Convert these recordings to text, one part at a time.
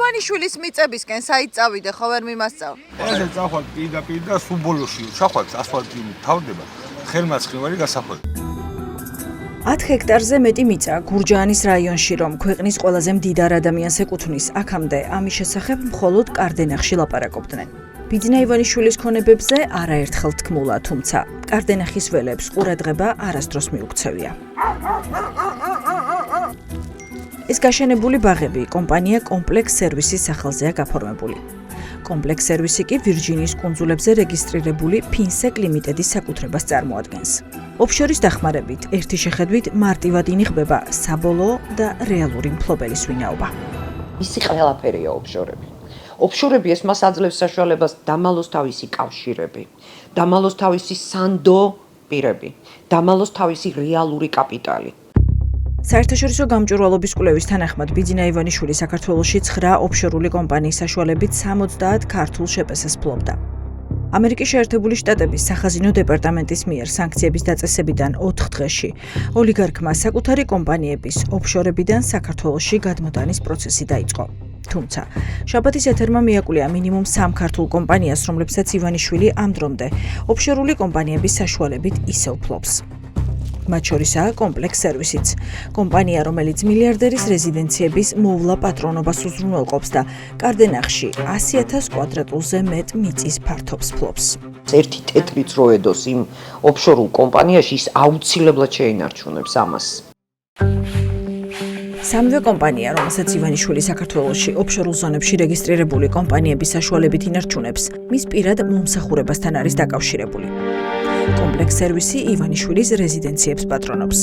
ივანიშვილის მიწებისკენ საით წავიდე, ხო ვერ მიმასწავ? ესე წავხვალ პირდაპირ და სულ ბოლოში ჩახვალ ასფალტი თავდება. ხელმაცხინვარი გასახვევი. 10 ჰექტარზე მეტი მიწა გურჯაანის რაიონში, რომ ქვეყნის ყველაზე მდიდარ ადამიანს ეკუთვნის, აქამდე ამის შესახებ მხოლოდ კარდენახში ლაპარაკობდნენ. ბიძინა ივანიშვილის ქონებებზე არაერთხელ თქმულა, თუმცა კარდენახის ველებს ყურადღება არასდროს მიუქცევია. ეს გაშენებული ბაღები კომპანია კომპლექს სერვისის სახელზეა გაფორმებული. კომპლექს სერვისი კი ვირჯინიის კუნძულებზე რეგისტრირებული ფინსეკ ლიმიტედის საკუთრებას წარმოადგენს. ოფშორის დახმარებით, ერთი შეხედვით მარტივად ინიხბება საბოლოო და რეალური მფლობელის ვინაობა. მისი ყველაფერია ოფშორები. ოფშორები ეს მას აძლევს საშუალებას დამალოს თავისი კავშირები, დამალოს თავისი სანდო პირები, დამალოს თავისი რეალური კაპიტალი. საერთაშორისო გამჭვირვალობის კვლევის თანახმად ბიძინა ივანიშვილი საქართველოში 9 ოფშორული კომპანიის საშუალებით 70 ქართულ შეპესეს ფლობდა. ამერიკის შეერთებული შტატების სახაზინო დეპარტამენტის მიერ სანქციების დაწესებიდან 4 დღეში ოლიგარქმა საკუთარი კომპანიების ოფშორებიდან საქართველოში გადმოტანის პროცესი დაიწყო. თუმცა შაბათის ეთერმა მიაკვლია მინიმუმ 3 ქართულ კომპანიას, რომლებსაც ივანიშვილი ამ დრომდე ოფშორული კომპანიების საშუალებით ისევ ფლობს. მათ შორისაა კომპლექს სერვისიც, კომპანია, რომელიც მილიარდერის რეზიდენციების მოვლა პატრონობას უზრუნველყოფს და კარდენახში 100,000 კვადრატულზე მეტ მიწის ფართობს ფლობს. ერთი თეთრიც რო ედოს იმ ოფშორულ კომპანიაში, ის აუცილებლად შეინარჩუნებს ამას. სამივე კომპანია, რომელსაც ივანიშვილი საქართველოში ოფშორულ ზონებში რეგისტრირებული კომპანიების საშუალებით ინარჩუნებს, მის პირად მომსახურებასთან არის დაკავშირებული. კომპლექს სერვისი ივანიშვილის რეზიდენციებს პატრონობს.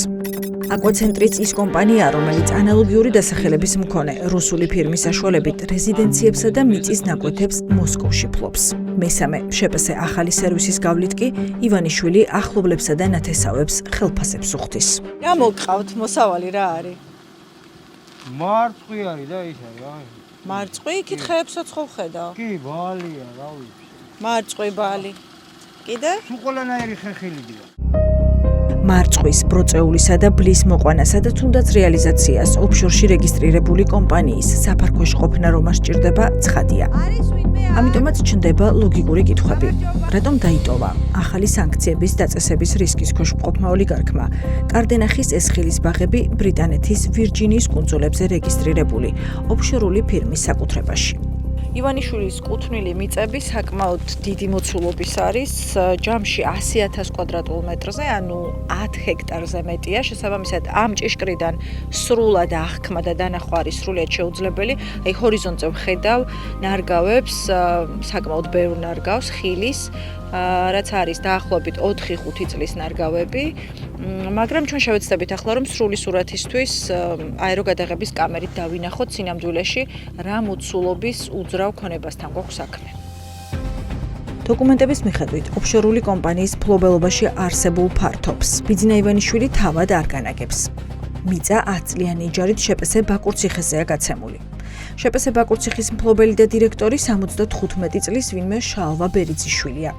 აკვაცენტრიც ის კომპანია, რომელიც ანალოგიური დასახელების მქონე რუსული ფირმის საშუალებით რეზიდენციებსა და მიწის ნაკვეთებს მოსკოვში ფლობს. მესამე შეპესე ახალი სერვისის გავლით კი ივანიშვილი ახლობლებსა და ნათესავებს ხელფასებს უხდის. რა მოგყავთ, მოსავალი რა არის? მარწყვი არის და ის არის. მარწყვი, იქით ხეებსაც ხო ვხედავ? კი, ბალია, რა ვიცი. მარწყვი ბალი. კიდე? სულ ყველანაირი ხეხილიდია. მარწყვის, ბროწეულისა და ბლის მოყვანასა და თუნდაც რეალიზაციას ოფშორში რეგისტრირებული კომპანიის საფარქვეში ყოფნა რომ სჭირდება ცხადია. ამიტომაც ჩნდება ლოგიკური კითხვები. რატომ დაიტოვა ახალი სანქციების დაწესების რისკის ქვეშ მყოფმა ოლიგარქმა კარდენახის ესხილის ბაღები ბრიტანეთის ვირჯინიის კუნძულებზე რეგისტრირებული ოფშორული ფირმის საკუთრებაში? ივანიშვილის კუთვნილი მიწები საკმაოდ დიდი მოცულობის არის, ჯამში 100,000 კვადრატულ მეტრზე, ანუ 10 ჰექტარზე მეტია. შესაბამისად, ამ ჭიშკრიდან სრულად აღქმა და დანახვა არის სრულიად შეუძლებელი. აი ჰორიზონტზე ვხედავ ნარგავებს, საკმაოდ ბევრ ნარგავს, ხილის, რაც არის დაახლოებით 4-5 წლის ნარგავები. მაგრამ ჩვენ შევეცდებით ახლა რომ სრული სურათისთვის აეროგადაღების კამერით დავინახოთ სინამდვილეში რა მოცულობის უძრავ ქონებასთან გვაქვს საქმე. დოკუმენტების მიხედვით ოფშორული კომპანიის ფლობელობაში არსებულ ფართობს ბიძინა ივანიშვილი თავად არ განაგებს. მიწა 10 წლიანი იჯარით შეპესე ბაკურციხეზეა გაცემული. შეპესე ბაკურციხის მფლობელი და დირექტორი 75 წლის ვინმე შალვა ბერიძიშვილია,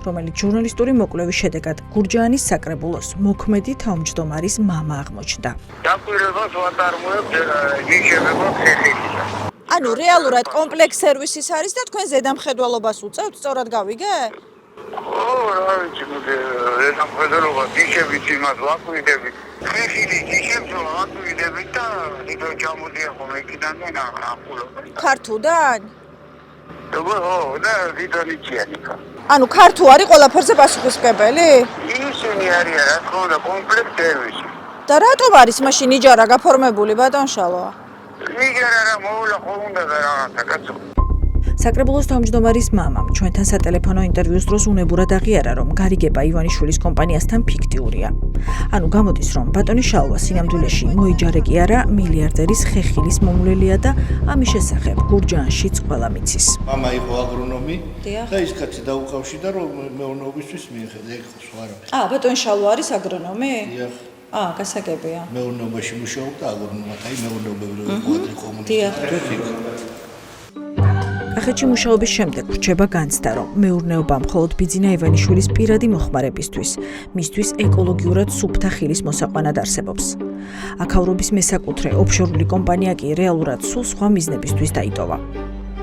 რომელიც ჟურნალისტური მოკვლევის შედეგად გურჯაანის საკრებულოს მოქმედი თავმჯდომარის მამა აღმოჩნდა. დაკვირვებას ვატარებთ გიშებებად ხეხილიდან. ანუ რეალურად კომპლექს სერვისის არის და თქვენ ზედამხედველობას უწევთ, სწორად გავიგე? ხო, რა ვიცი, ზედამხედველობა გიშებით იმას ვაკვირდებით. ხეხილი გიშებს ვაკვირდებით და დიდო ჩამოდია ხომ იქიდან და აფულობ. ქართუდან? ხო, და დიდონიციანი ხა. ანუ ქართუ არის ყველაფერზე პასუხისმგებელი? ისინი არიან, რა თქმა უნდა, კომპლექს სერვისი. და რატომ არის მაშინ იჯარა გაფორმებული ბატონ შალვა? იჯარა რა მოვლა ხომ უნდა და რაღაცა კაცო. საკრებულოს თავმჯდომარის მამამ ჩვენთან სატელეფონო ინტერვიუს დროს უნებურად აღიარა, რომ გარიგება ივანიშვილის კომპანიასთან ფიქტიურია. ანუ გამოდის, რომ ბატონი შალვა სინამდვილეში მოიჯარე კი არა, მილიარდერის ხეხილის მომვლელია და ამის შესახებ გურჯაანშიც ყველა მიცის. მამა იყო აგრონომი და ის კაცი დაუკავშირდა, რომ მეურნეობისთვის მიეხედა, ეგ ხო არა. ბატონი შალვა არის აგრონომი? დიახ. გასაგებია. მეურნეობაში მუშაობდა აგრონომად, აი მეურნეობრივი კვადრი კომუნიკაცია. კახეთში მუშაობის შემდეგ რჩება განცდა, რომ მეურნეობა მხოლოდ ბიძინა ივანიშვილის პირადი მოხმარებისთვის, მისთვის ეკოლოგიურად სუფთა ხილის მოსაყვანად არსებობს. აქაურობის მესაკუთრე ოფშორული კომპანია კი რეალურად სულ სხვა მიზნებისთვის დაიტოვა.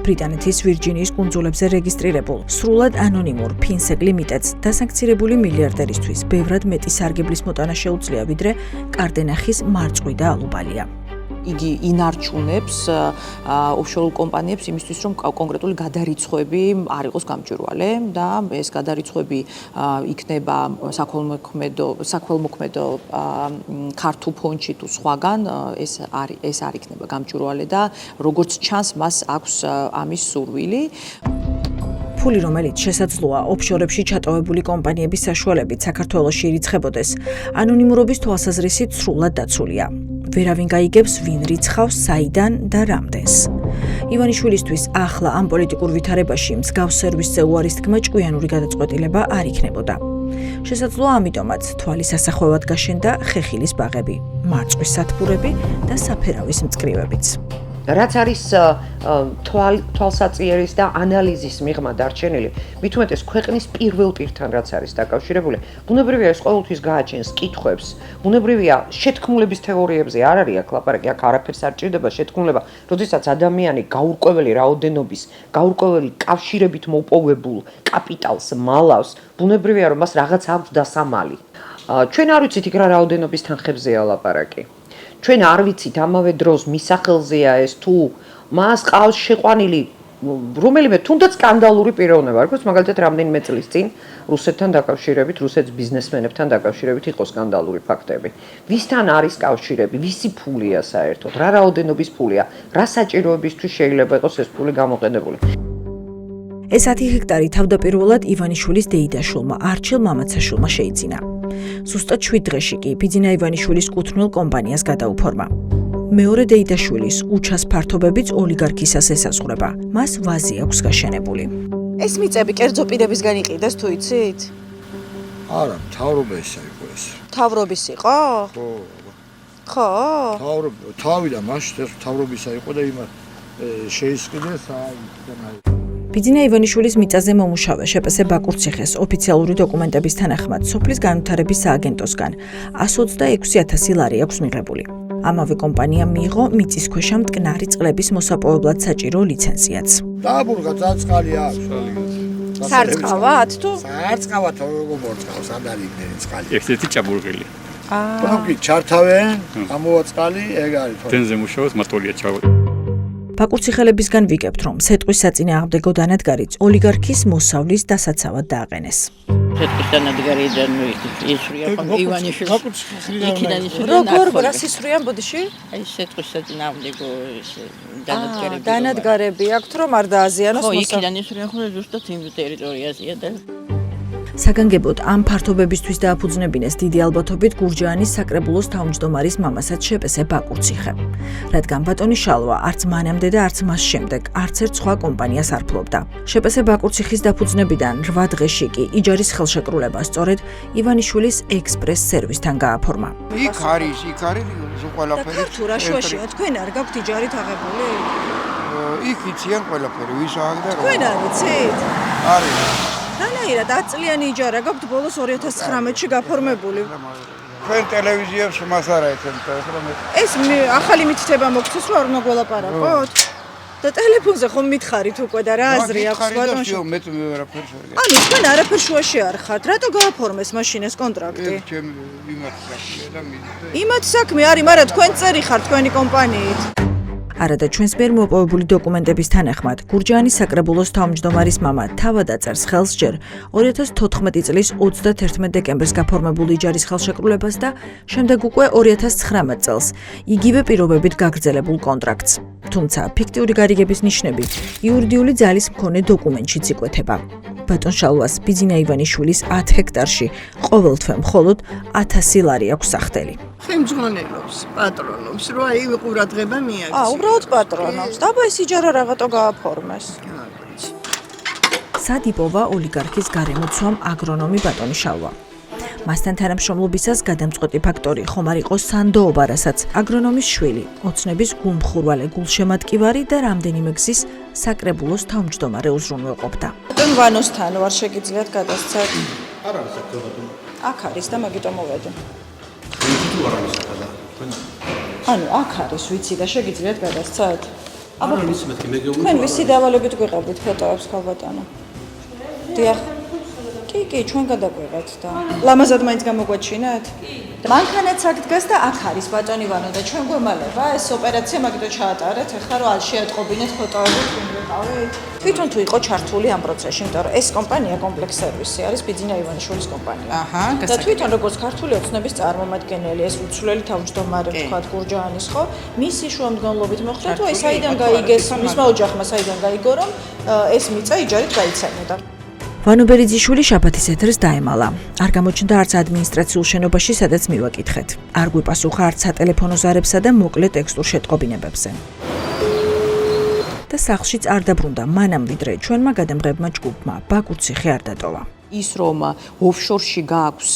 ბრიტანეთის ვირჯინიის კუნძულებზე რეგისტრირებულ სრულად ანონიმურ FinSec Limited-ს დასანქცირებული მილიარდერისთვის ბევრად მეტი სარგებლის მოტანა შეუძლია, ვიდრე კარდენახის მარწყვი და ალუბალია. იგი ინარჩუნებს ოფშორულ კომპანიებს იმისთვის, რომ კონკრეტული გადარიცხვები არ იყოს გამჭვირვალე და ეს გადარიცხვები იქნება საქველმოქმედო ქართულ ფონდში თუ სხვაგან ეს არ იქნება გამჭვირვალე და როგორც ჩანს მას აქვს ამის სურვილი. ფული, რომელიც შესაძლოა ოფშორებში ჩატოვებული კომპანიების საშუალებით საქართველოში ირიცხებოდეს, ანონიმურობის თვალსაზრისით სრულად დაცულია. ვერავინ გაიგებს, ვინ რიცხავს, საიდან და რამდენს. ივანიშვილისთვის ახლა ამ პოლიტიკურ ვითარებაში მსგავს სერვისზე უარის თქმა ჭკვიანური გადაწყვეტილება არ იქნებოდა. შესაძლოა ამიტომაც თვალის ასახვევად გაშენდა ხეხილის ბაღები, მარწყვის სათბურები და საფერავის მწკრივებიც. რაც არის თვალსაწიერის და ანალიზის მიღმა დარჩენილი, მით უმეტეს ქვეყნის პირველ პირთან რაც არის დაკავშირებული, ბუნებრივია ეს ყოველთვის გააჩენს კითხვებს, ბუნებრივია შეთქმულების თეორიებზე არ არის აქ ლაპარაკი, აქ არაფერს არ ჭირდება შეთქმულება, როდესაც ადამიანი გაურკვეველი რაოდენობის, გაურკვეველი კავშირებით მოპოვებულ კაპიტალს მალავს, ბუნებრივია რომ მას რაღაც აქვს დასამალი. ჩვენ არ ვიცით იქ რა რაოდენობის თანხებზეა ლაპარაკი. ჩვენ არ ვიცით ამავე დროს მისახელზეა ეს თუ მას ყავს შეყვანილი რომელიმე თუნდაც სკანდალური პიროვნება, როგორც მაგალითად რამდენიმე წლის წინ რუსეთთან დაკავშირებით, რუსეთის ბიზნესმენებთან დაკავშირებით იყო სკანდალური ფაქტები. ვისთან არის კავშირები, ვისი ფულია საერთოდ, რა რაოდენობის ფულია, რა საჭიროებისთვის შეიძლება იყოს ეს ფული გამოყენებული. ეს 10 ჰექტარი თავდაპირველად ივანიშვილის დეიდაშვილმა არჩილ მამაცაშვილმა შეიძინა. ზუსტად 7 დღეში კი ბიძინა ივანიშვილის კუთვნილ კომპანიას გადაუფორმა. მეორე დეიდაშვილის უჩას ფართობებიც ოლიგარქისას ესაზღვრება. მას ვაზი აქვს გაშენებული. ეს მიწები კერძო პირებისგან იყიდეს თუ იცით? არა, მთავრობის იყო ეს. მთავრობის იყო? ხო. თავიდან მაშინ მთავრობის იყო და იმას შეისყიდეს ბიძინა ივანიშვილის მიწაზე მომუშავე შპს ბაკურციხეს ოფიციალური დოკუმენტების თანახმად სოფლის განვითარების სააგენტოსგან 126,000 ლარი აქვს მიღებული. ამავე კომპანიამ მიიღო მიწისქვეშა მტკნარი წყლების მოსაპოვებლად საჭირო ლიცენზიაც. დააბურღა წაწყალი აქვს. სარწყავად თუ? სარწყავად როგორ წყავს, სად არის იმდენი წყალი? ერთ-ერთი ჭაბურღილი. კი, ჩართავენ, ამოვაწყალი, ეგ არის. დენზე მუშაობს, მატოლია ჩავა. ბაკურციხელებისგან ვიგებთ, რომ სეტყვის საწინააღმდეგო დანადგარიც ოლიგარქის მოსავლის დასაცავად დააყენეს. სეტყვის დანადგარიდან ისვრია ივანიშვილს. როგორ რა სისვრიან ბოდიში? აი სეტყვის საწინააღმდეგო დანადგარები. დანადგარები აქვთ რომ არ დააზიანოს მოსავლის. ხო, იქიდან ისვრიან ხოლმე ზუსტად იმ ტერიტორიაზეა და საგანგებოდ ამ ფართობებისთვის დააფუძნებინეს დიდი ალბათობით გურჯაანის საკრებულოს თავმჯდომარის მამასაც შპს ბაკურციხე. რადგან ბატონი შალვა არც მანამდე და არც მას შემდეგ არც ერთ სხვა კომპანიას არ ფლობდა. შპს ბაკურციხის დაფუძნებიდან 8 დღეში კი იჯარის ხელშეკრულება სწორედ ივანიშვილის ექსპრეს სერვისთან გააფორმა. იქ არის ყველაფერი. თუ რაშუაშია თქვენ არ გაქვთ იჯარით აღებული? იქ იციან ყველაფერი, ვის აღდა რა. თქვენ არ იცით? არის. რანაირად 10 წლიანი იჯარა გაქვთ ბოლოს 2019-ში გაფორმებული. ჩვენ ტელევიზიებს მას არ აიცემთ რომ ეს ახალი მითითება მოგცეს რომ არ უნდა გველაპარაკოთ? და ტელეფონზე ხომ მითხარით უკვე და რა აზრი აქვს ბატონში? მე ვერაფერს ვერ ანუ თქვენ არაფერ შუაში არ ხართ, რატო გააფორმეს მაშინ ეს კონტრაქტი? ჩემ იმათ საქმეა და მიდე. იმათ საქმე არის, მაგრამ თქვენ წერი ხართ თქვენი კომპანიით. არადა ჩვენს მიერ მოპოვებული დოკუმენტების თანახმად, გურჯაანის საკრებულოს თავმჯდომარის მამა თავად აწერს ხელს ჯერ 2014 წლის 31 დეკემბერს გაფორმებული იჯარის ხელშეკრულებას და შემდეგ უკვე 2019 წელს იგივე პირობებით გაგრძელებულ კონტრაქტს. თუმცა ფიქტიური გარიგების ნიშნები იურიდიული ძალის მქონე დოკუმენტშიც იკვეთება. ბატონ შალვას ბიძინა ივანიშვილის 10 ჰექტარში ყოველთვე მხოლოდ 1000 ლარი აქვს სახდელი. ხელმძღვანელობს, პატრონობს, რომ აი ყურადღება მიაქცია. უბრალოდ პატრონობს. დაბა ეს იჯარა რაღაცო გააფორმეს. სად იპოვა ოლიგარქის გარემოცვამ აგრონომი ბატონი შალვა. მასთან თანამშრომლობისას გადამწყვეტი ფაქტორი ხომ არ იყო სანდოობა, რასაც აგრონომის შვილი, ოცნების გულმხურვალე, გულშემატკივარი და რამდენიმე გზის საკრებულოს თავმჯდომარე უზრუნველყოფდა. ბატონ ვანოსთან ვარ შეგიძლიათ გადასცეთ? არ არის აქ ბატონო. აქ არის და მაგიტომ მოვედი. თუ არ არის აქ და ანუ აქ არის ვიცი და შეგიძლიათ გადასცეთ? აბა ის მეთქი მე გეუბნები. თქვენ ვისი დავალებით გვიყავით ფოტოებს ხალბატონო? დიახ. კი, ჩვენ გადაგვიღეთ და ლამაზად მაინც გამოგვაჩინეთ? მანქანაც აქ დგას და აქ არის ბატონი ვანო და ჩვენ გვემალება ეს ოპერაცია მაგიტო ჩაატარეთ. ეხლა რომ არ შეატყობინეთ ფოტოები თქვენ ვიყავით. თვითონ თუ იყო ჩართული ამ პროცესში, იმიტომ რომ ეს კომპანია კომპლექს სერვისი არის ბიძინა ივანიშვილის კომპანია. და თვითონ როგორც ქართული ოცნების წარმომადგენელი, ეს უცვლელი თავმჯდომარე ვთქვათ გურჯაანის ხო, მისი შუამდგომლობით მოხდა თუ აი საიდან გაიგეს, მისმა ოჯახმა საიდან გაიგო რომ ეს მიწა იჯარით გაიცემოდა. ვანო ბერიძიშვილი შაბათის ეთერს დაემალა. არ გამოჩნდა არც ადმინისტრაციულ შენობაში, სადაც მივაკითხეთ. არ გვიპასუხა არც სატელეფონო ზარებსა და მოკლე ტექსტურ შეტყობინებებზე. და სახლშიც არ დაბრუნდა მანამ ვიდრე ჩვენმა გადამღებმა ჯგუფმა ბაკურციხე არ დატოვა. ის რომ ოფშორში გააქვს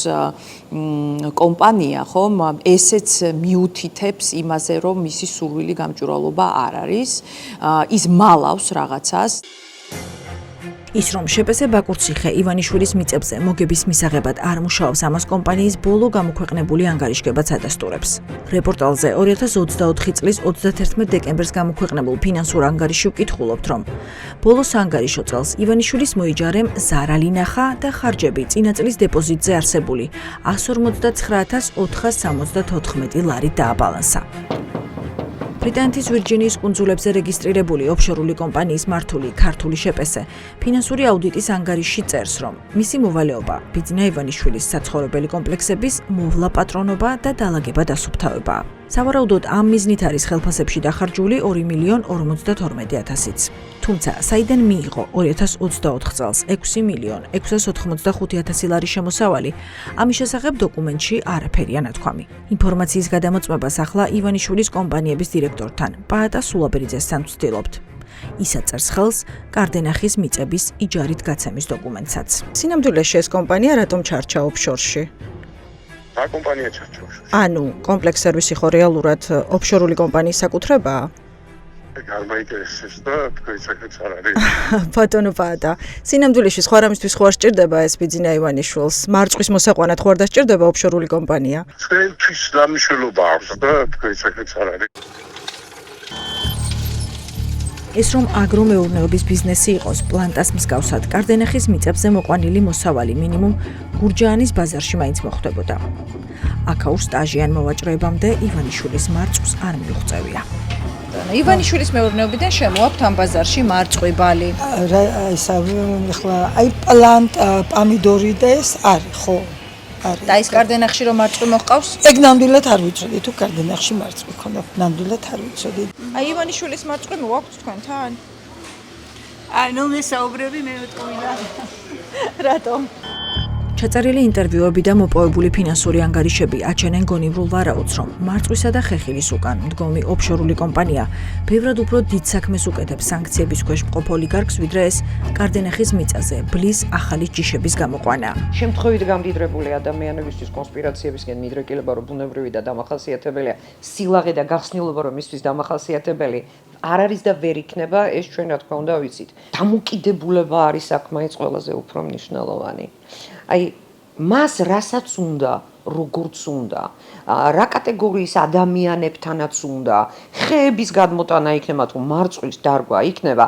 კომპანია, ხომ, ესეც მიუთითებს იმაზე, რომ მისი სურვილი გამჭვირვალობა არ არის, ის მალავს რაღაცას. ის რომ შეპესე ბაკურციხე ივანიშვილის მიწებზე მოგების მისაღებად არ მუშაობს, ამას კომპანიის ბოლო გამოქვეყნებული ანგარიშგებაც ადასტურებს. რეპორტალზე 2024 წლის 31 დეკემბერს გამოქვეყნებულ ფინანსურ ანგარიშში ვკითხულობთ, რომ ბოლოს ანგარიშო წელს ივანიშვილის მოიჯარემ ზარალი ნახა და ხარჯები წინა წლის დეპოზიტზე არსებული 159,474 ლარით დააბალანსა. ბრიტანეთის ვირჯინიის კუნძულებზე რეგისტრირებული ოფშორული კომპანიის მართული ქართული შეპესე ფინანსური აუდიტის ანგარიშში წერს, რომ მისი მოვალეობა ბიძინა ივანიშვილის საცხოვრებელი კომპლექსების მოვლა პატრონობა და დალაგება დასუფთავებაა. სავარაუდოდ ამ მიზნით არის ხელფასებში დახარჯული 2,42,000-იც. თუმცა, საიდან მიიღო 2024 წელს 6,685,000 ლარის შემოსავალი, ამის შესახებ დოკუმენტში არაფერია ნათქვამი. ინფორმაციის გადამოწმებას ახლა ივანიშვილის კომპანიების დირექტორთან, პაატა სულაბერიძესთან ვცდილობთ. ის აწერს ხელს კარდენახის მიწების იჯარით გაცემის დოკუმენტსაც. სინამდვილეში ეს კომპანია რატომ ჩარჩა ოფშორში? რა კომპანია ჩარჩა? ანუ, კომპლექს სერვისი ხო რეალურად ოფშორული კომპანიის საკუთრებაა? არ მაინტერესებს და თქვენი საკითხიც არ არის. ბატონო პაატა, სინამდვილეში სხვა რამისთვის ხო არ სჭირდება ეს ბიძინა ივანიშვილს? მარწყვის მოსაყვანად ხო არ დასჭირდება ოფშორული კომპანია? თქვენთვის დამშველობა აქვს და თქვენი საკითხიც არ არის. ეს რომ აგრომეურნეობის ბიზნესი იყოს პლანტას მსგავსად, კარდენახის მიწებზე მოყვანილი მოსავალი მინიმუმ გურჯაანის ბაზარში მაინც მოხდებოდა. აქაურ სტაჟიან მოვაჭროებამდე ივანიშვილის მარწყვს არ მიუღწევია. ივანიშვილის მეურნეობიდან შემოაქვთ ამ ბაზარში მარწყვი ბალი. ახლა აი პლანტ პამიდორი და ეს არის ხო? და ის კარდენახში რომ მარწყვი მოჰყავს? ეგ ნამდვილად არ ვიცოდი, თუ კარდენახში მარწყვი ქონდა, ნამდვილად არ ვიცოდი. აი ივანიშვილის მარწყვი მოაქვთ თქვენთან? ანუ მე საუბრები მე ვიტყვი. რატომ? ჩაწერილი ინტერვიუები და მოპოვებული ფინანსური ანგარიშები აჩენენ გონივრულ ვარაუდს, რომ მარწყვისა და ხეხილის უკან მდგომი ოფშორული კომპანია ბევრად უფრო დიდ საქმეს უკეთებს სანქციების ქვეშ მყოფ ოლიგარქს, ვიდრე ეს კარდენახის მიწაზე ბლის ახალი ჯიშების გამოყვანა. შემთხვევით გამდიდრებული ადამიანებისთვის კონსპირაციებისკენ მიდრეკილება, რომ ბუნებრივი და დამახასიათებელია სილაღე და გახსნილობა, რომ მისთვის დამახასიათებელი არ არის და ვერ იქნება, ეს ჩვენ რა თქმა უნდა ვიცით. დამოკიდებულება არის საქმეის ყველაზე უფრო მნიშვნელოვანი. აი მას რასაც უნდა, როგორც უნდა, რა კატეგორიის ადამიანებთანაც უნდა, ხეების გადმოტანა იქნება თუ მარწყვის დარგვა იქნება,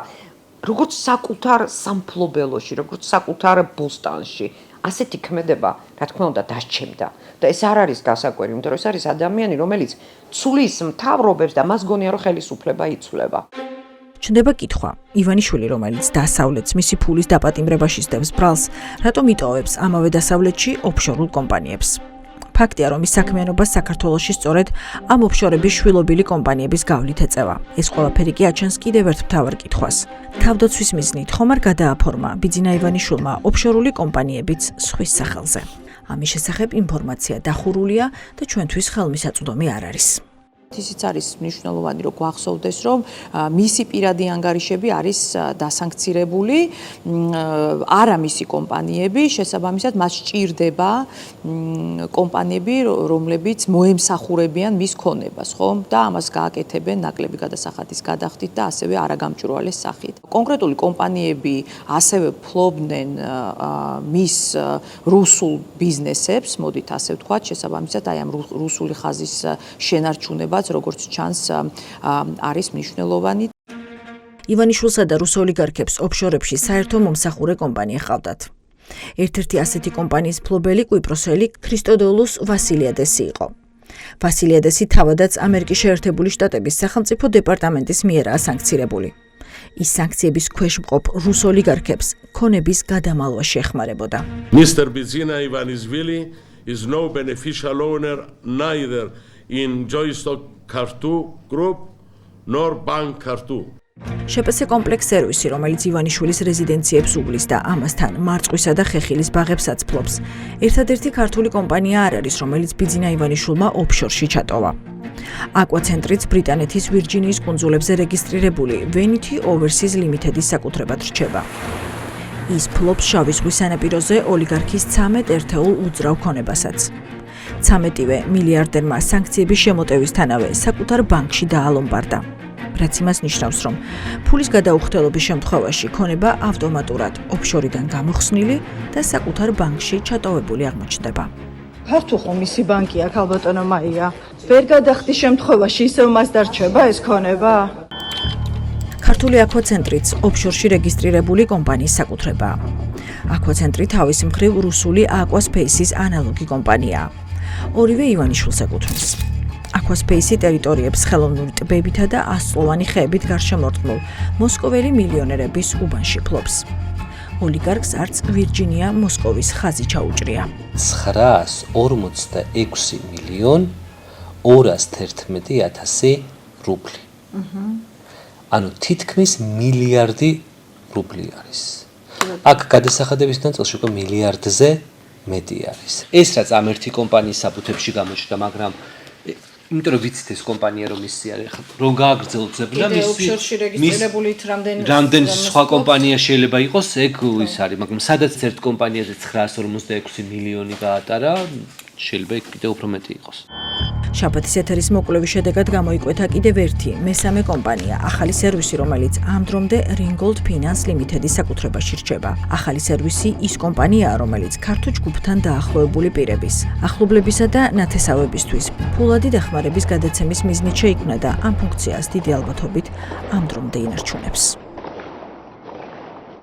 როგორც საკუთარ სამფლობელოში, როგორც საკუთარ ბოსტანში. ასეთი ქმედება, რა თქმა უნდა, დასჩემდა. და ეს არ არის გასაკვირი, იმიტომ რომ ეს არის ადამიანი, რომელიც ცulis მთავრობებს და მას გონია, რომ ხელისუფლება იცვლება. ჩნდება კითხვა, ივანიშვილი, რომელიც დასავლეთს მისი ფულის დაპატიმრებაში სდევს ბრალს, რატომ იტოვებს ამავე დასავლეთში ოფშორულ კომპანიებს? ფაქტია, რომ ის საქმიანობა საქართველოში სწორედ ამ ოფშორების შვილობილი კომპანიების გავლით ეწევა. ეს ყველაფერი კი აჩენს კიდევ ერთ მთავარ კითხვას. თავდაცვის მიზნით ხომ არ გადააფორმა ბიძინა ივანიშვილმა ოფშორული კომპანიებიც სხვის სახელზე? ამის შესახებ ინფორმაცია დახურულია და ჩვენთვის ხელმისაწვდომი არ არის. ისიც არის მნიშვნელოვანი, რომ გვახსოვდეს, რომ მისი პირადი ანგარიშები არის დასანქცირებული, არა მისი კომპანიები, შესაბამისად მას სჭირდება კომპანიები, რომლებიც მოემსახურებიან მის ქონებას, ხო? და ამას გააკეთებენ ნაკლები გადასახადის გადახდით და ასევე არაგამჭვირვალეს სახით. კონკრეტული კომპანიები ასევე ფლობდნენ მის რუსულ ბიზნესებს, მოდით ასე ვთქვათ, შესაბამისად აი ამ რუსული ხაზის შენარჩუნებაც, როგორც ჩანს, არის მნიშვნელოვანი. ივანიშვილსა და რუს ოლიგარქებს ოფშორებში საერთო მომსახურე კომპანია ჰყავდათ. ერთ-ერთი ასეთი კომპანიის მფლობელი კვიპროსელი ქრისტოდოლუს ვასილიადესი იყო. ვასილიადესი თავადაც ამერიკის შეერთებული შტატების სახელმწიფო დეპარტამენტის მიერაა სანქცირებული. ის სანქციების ქვეშ მყოფ რუს ოლიგარქებს ქონების გადამალვა შეეხმარებოდა. Mr. Bizina Ivanishvili is no beneficial owner neither in Joystock Cartu Group nor Bank Cartu. შპს კომპლექს სერვისი, რომელიც ივანიშვილის რეზიდენციებს უვლის და ამასთან მარწყვისა და ხეხილის ბაღებსაც ფლობს. ერთადერთი ქართული კომპანია არ არის, რომელიც ბიძინა ივანიშვილმა ოფშორში ჩატოვა. აკვაცენტრიც ბრიტანეთის ვირჯინიის კუნძულებზე რეგისტრირებული Vanity Overseas Limited-ის საკუთრებად რჩება. ის ფლობს შავი ზღვის სანაპიროზე ოლიგარქის 13 ერთეულ უძრავ ქონებასაც. 13-ვე მილიარდერმა სანქციების შემოტევისთანავე საკუთარ ბანკში დაალომბარდა. რაც იმას ნიშნავს, რომ ფულის გადაუხდელობის შემთხვევაში ქონება ავტომატურად ოფშორიდან გამოხსნილი და საკუთარ ბანკში ჩატოვებული აღმოჩნდება. ქართულ ხომ მისი ბანკია, ქალბატონო მაია. ვერ გადახდის შემთხვევაში ისევ მას დარჩება ეს ქონება? ქართული აკვაცენტრიც ოფშორში რეგისტრირებული კომპანიის საკუთრებაა. აკვაცენტრი თავის მხრივ რუსული აკვასპეისის ანალოგი კომპანიაა. ორივე ივანიშვილს ეკუთვნის. აკვასპეისი ტერიტორიებს ხელოვნური ტბებითა და 100-წლოვანი ხეებით გარშემორტყმულ მოსკოველი მილიონერების უბანში ფლობს. ოლიგარქს არც ვირჯინია მოსკოვის ხაზი ჩაუჭრია. 946 მილიონ 211,000 რუბლი. ანუ თითქმის მილიარდი რუბლი არის. აქ გადასახადების ნაწილში უკვე მილიარდზე მეტი არის. ეს რაც ამ ერთი კომპანიის საფუძვებში გამოჩნდა, მაგრამ იმიტომ რომ ვიცით ეს კომპანია რომ ისე არის, რომ გააგრძელებდა რამდენი სხვა კომპანია შეიძლება იყოს, ეგ ის არის, მაგრამ სადაც ერთ კომპანიაზე 946 მილიონი გაატარა, შეიძლება კიდევ უფრო მეტი იყოს. შაბათის ეთერის მოკვლევის შედეგად გამოიკვეთა კიდევ ერთი მესამე კომპანია, ახალი სერვისი, რომელიც ამ დრომდე Ringgold Finance Limited-ის საკუთრებაში რჩება. ახალი სერვისი ის კომპანიაა, რომელიც ქართულ ჯგუფთან დაახლოებული პირების, ახლობლებისა და ნათესავებისთვის ფულადი დახმარების გადაცემის მიზნით შეიქმნა და ამ ფუნქციას დიდი ალბათობით ამ დრომდე ინარჩუნებს.